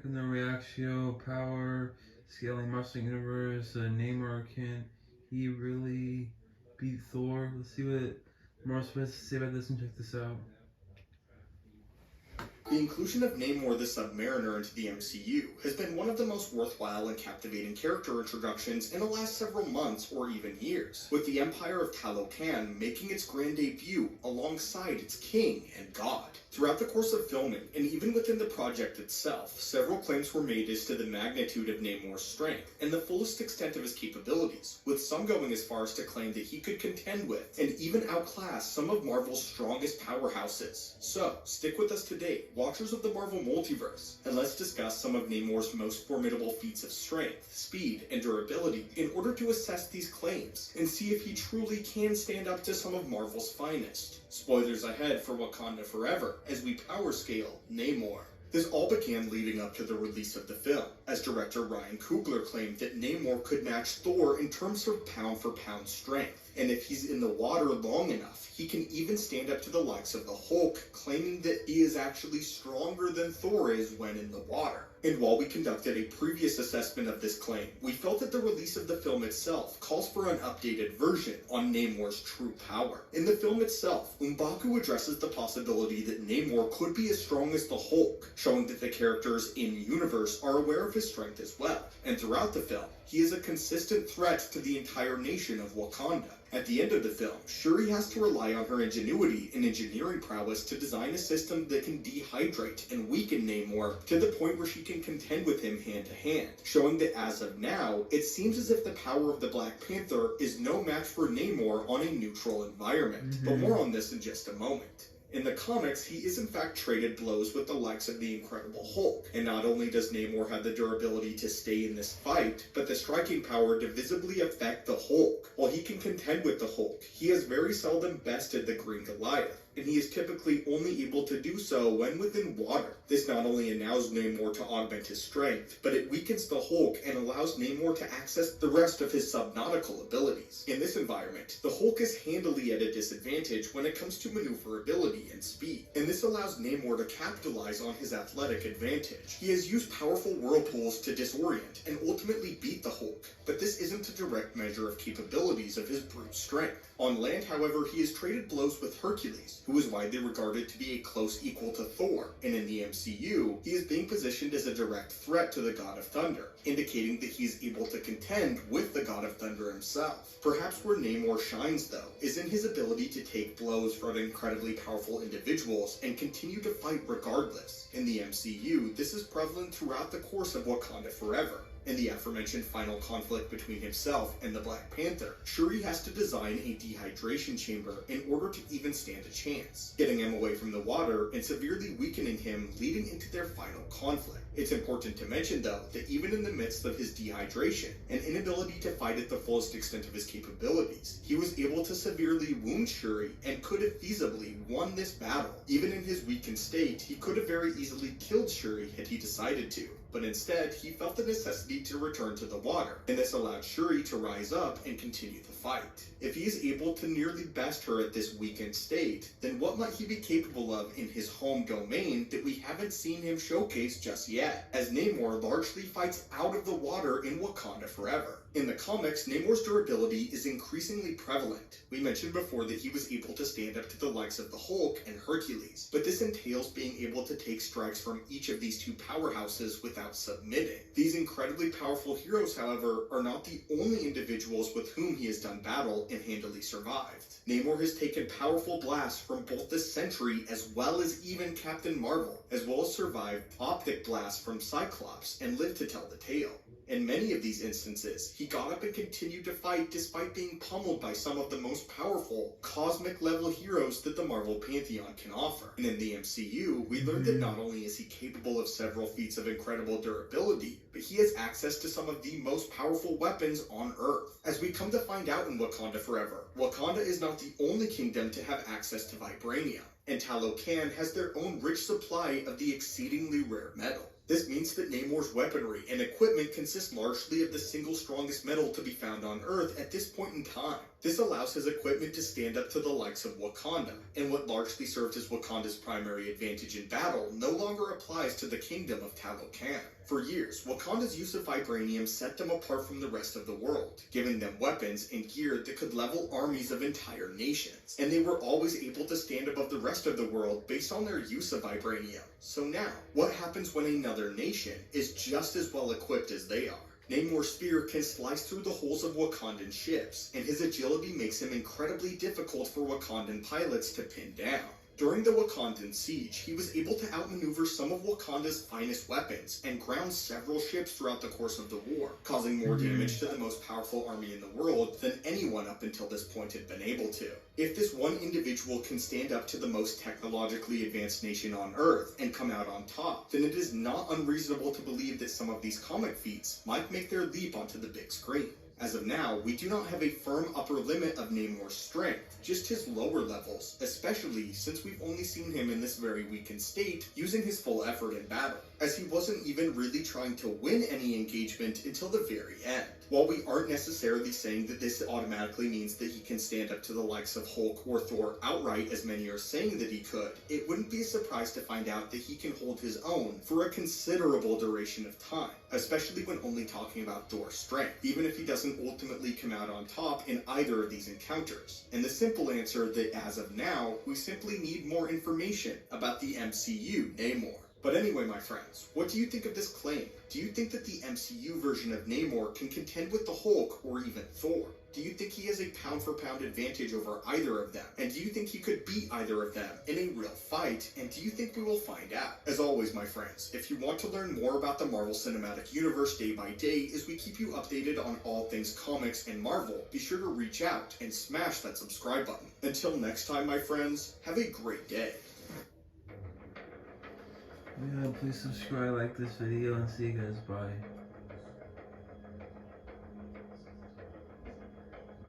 Back in the reactio power scaling Marvel Universe, Namor can he really beat Thor? Let's see what Marvel has to say about this and check this out. The inclusion of Namor the Submariner into the MCU has been one of the most worthwhile and captivating character introductions in the last several months or even years, with the Empire of Talocan making its grand debut alongside its king and god. Throughout the course of filming, and even within the project itself, several claims were made as to the magnitude of Namor's strength and the fullest extent of his capabilities, with some going as far as to claim that he could contend with and even outclass some of Marvel's strongest powerhouses. So, stick with us today, watchers of the Marvel Multiverse, and let's discuss some of Namor's most formidable feats of strength, speed, and durability in order to assess these claims and see if he truly can stand up to some of Marvel's finest. Spoilers ahead for Wakanda Forever as we power scale Namor. This all began leading up to the release of the film, as director Ryan Coogler claimed that Namor could match Thor in terms of pound-for-pound strength, and if he's in the water long enough, he can even stand up to the likes of the Hulk, claiming that he is actually stronger than Thor is when in the water. And while we conducted a previous assessment of this claim, we felt that the release of the film itself calls for an updated version on Namor's true power. In the film itself, M'Baku addresses the possibility that Namor could be as strong as the Hulk, showing that the characters in-universe are aware of his strength as well. And throughout the film, he is a consistent threat to the entire nation of Wakanda. At the end of the film, Shuri has to rely on her ingenuity and engineering prowess to design a system that can dehydrate and weaken Namor to the point where she can contend with him hand to hand, showing that as of now, it seems as if the power of the Black Panther is no match for Namor on a neutral environment. But more on this in just a moment. In the comics, he is in fact traded blows with the likes of the Incredible Hulk, and not only does Namor have the durability to stay in this fight, but the striking power to visibly affect the Hulk. While he can contend with the Hulk, he has very seldom bested the Green Goliath, and he is typically only able to do so when within water. This not only allows Namor to augment his strength, but it weakens the Hulk and allows Namor to access the rest of his subnautical abilities. In this environment, the Hulk is handily at a disadvantage when it comes to maneuverability and speed, and this allows Namor to capitalize on his athletic advantage. He has used powerful whirlpools to disorient and ultimately beat the Hulk, but this isn't a direct measure of capabilities of his brute strength. On land, however, he has traded blows with Hercules, who is widely regarded to be a close equal to Thor, and in the MCU, he is being positioned as a direct threat to the God of Thunder, indicating that he is able to contend with the God of Thunder himself. Perhaps where Namor shines, though, is in his ability to take blows from incredibly powerful individuals and continue to fight regardless. In the MCU, this is prevalent throughout the course of Wakanda Forever. In the aforementioned final conflict between himself and the Black Panther, Shuri has to design a dehydration chamber in order to even stand a chance, getting him away from the water and severely weakening him, leading into their final conflict. It's important to mention, though, that even in the midst of his dehydration and inability to fight at the fullest extent of his capabilities, he was able to severely wound Shuri and could have feasibly won this battle. Even in his weakened state, he could have very easily killed Shuri had he decided to, but instead he felt the necessity to return to the water, and this allowed Shuri to rise up and continue the fight. If he is able to nearly best her at this weakened state, then what might he be capable of in his home domain that we haven't seen him showcase just yet, as Namor largely fights out of the water in Wakanda Forever. In the comics, Namor's durability is increasingly prevalent. We mentioned before that he was able to stand up to the likes of the Hulk and Hercules, but this entails being able to take strikes from each of these two powerhouses without submitting. These incredibly powerful heroes, however, are not the only individuals with whom he has done battle and handily survived. Namor has taken powerful blasts from both the Sentry as well as even Captain Marvel, as well as survived optic blasts from Cyclops and lived to tell the tale. In many of these instances, he got up and continued to fight despite being pummeled by some of the most powerful, cosmic-level heroes that the Marvel Pantheon can offer. And in the MCU, we learned that not only is he capable of several feats of incredible durability, but he has access to some of the most powerful weapons on Earth. As we come to find out in Wakanda Forever, Wakanda is not the only kingdom to have access to vibranium, and Talocan has their own rich supply of the exceedingly rare metal. This means that Namor's weaponry and equipment consist largely of the single strongest metal to be found on Earth at this point in time. This allows his equipment to stand up to the likes of Wakanda, and what largely served as Wakanda's primary advantage in battle no longer applies to the kingdom of Talocan. For years, Wakanda's use of vibranium set them apart from the rest of the world, giving them weapons and gear that could level armies of entire nations. And they were always able to stand above the rest of the world based on their use of vibranium. So now, what happens when another nation is just as well equipped as they are? Namor's spear can slice through the hulls of Wakandan ships, and his agility makes him incredibly difficult for Wakandan pilots to pin down. During the Wakandan siege, he was able to outmaneuver some of Wakanda's finest weapons and ground several ships throughout the course of the war, causing more damage to the most powerful army in the world than anyone up until this point had been able to. If this one individual can stand up to the most technologically advanced nation on Earth and come out on top, then it is not unreasonable to believe that some of these comic feats might make their leap onto the big screen. As of now, we do not have a firm upper limit of Namor's strength, just his lower levels, especially since we've only seen him in this very weakened state using his full effort in battle, as he wasn't even really trying to win any engagement until the very end. While we aren't necessarily saying that this automatically means that he can stand up to the likes of Hulk or Thor outright, as many are saying that he could, it wouldn't be a surprise to find out that he can hold his own for a considerable duration of time, especially when only talking about Thor's strength, even if he doesn't ultimately come out on top in either of these encounters. And the simple answer that as of now, we simply need more information about the MCU Namor. But anyway, my friends, what do you think of this claim? Do you think that the MCU version of Namor can contend with the Hulk or even Thor? Do you think he has a pound-for-pound advantage over either of them? And do you think he could beat either of them in a real fight? And do you think we will find out? As always, my friends, if you want to learn more about the Marvel Cinematic Universe day by day as we keep you updated on all things comics and Marvel, be sure to reach out and smash that subscribe button. Until next time, my friends, have a great day. Yeah, please subscribe, like this video, and see you guys. Bye.